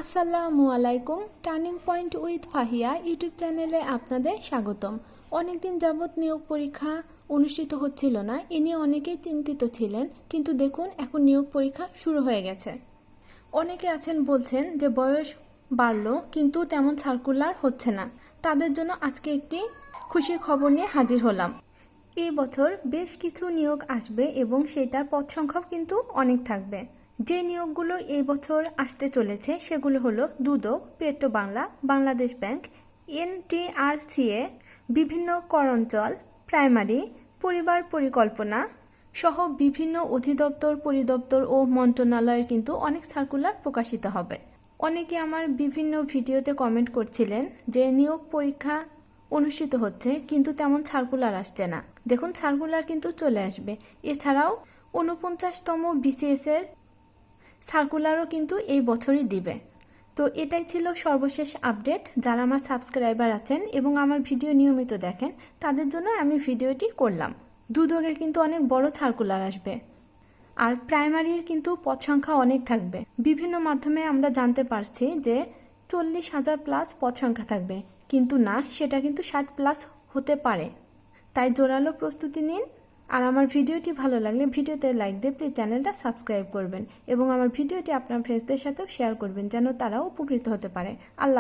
আসসালামু আলাইকুম। Turning point with Fahia YouTube চ্যানেলে আপনাদের স্বাগতম। অনেকদিন যাবৎ নিয়োগ পরীক্ষা অনুষ্ঠিত হচ্ছিল না, এ নিয়ে অনেকেই চিন্তিত ছিলেন, কিন্তু দেখুন এখন নিয়োগ পরীক্ষা শুরু হয়ে গেছে। অনেকে আছেন বলছেন যে বয়স বাড়লো কিন্তু তেমন সার্কুলার হচ্ছে না। তাদের জন্য আজকে একটি খুশির খবর নিয়ে হাজির হলাম। এই বছর বেশ কিছু নিয়োগ আসবে এবং সেটার পদ সংখ্যাও কিন্তু অনেক থাকবে। যে নিয়োগগুলো এই বছর আসতে চলেছে সেগুলো হলো Dudok, Petrobangla, Bangladesh bank, NTRCA, বিভিন্ন কর অঞ্চল, প্রাইমারি, পরিবার পরিকল্পনা সহ বিভিন্ন অধিদপ্তর, পরিদপ্তর ও মন্ত্রণালয়ের কিন্তু অনেক সার্কুলার প্রকাশিত হবে। অনেকে আমার বিভিন্ন ভিডিওতে কমেন্ট করছিলেন যে নিয়োগ পরীক্ষা অনুষ্ঠিত হচ্ছে কিন্তু তেমন সার্কুলার আসছে না। দেখুন, সার্কুলার কিন্তু চলে আসবে। এছাড়াও 49তম BCS এর সার্কুলারও কিন্তু এই বছরই দিবে। তো এটাই ছিল সর্বশেষ আপডেট। যারা আমার সাবস্ক্রাইবার আছেন এবং আমার ভিডিও নিয়মিত দেখেন তাদের জন্য আমি ভিডিওটি করলাম। দুদকের কিন্তু অনেক বড় সার্কুলার আসবে, আর প্রাইমারির কিন্তু পদ সংখ্যা অনেক থাকবে। বিভিন্ন মাধ্যমে আমরা জানতে পারছি যে 40,000 প্লাস পদ সংখ্যা থাকবে, কিন্তু না, সেটা কিন্তু 60 প্লাস হতে পারে। তাই জোরালো প্রস্তুতি নিন। আর আমার ভিডিওটি ভালো লাগলে ভিডিওতে লাইক দিয়ে প্লিজ চ্যানেলটা সাবস্ক্রাইব করবেন এবং আমার ভিডিওটি আপনার ফ্রেন্ডসদের সাথেও শেয়ার করবেন যেন তারাও উপকৃত হতে পারে। আল্লাহ।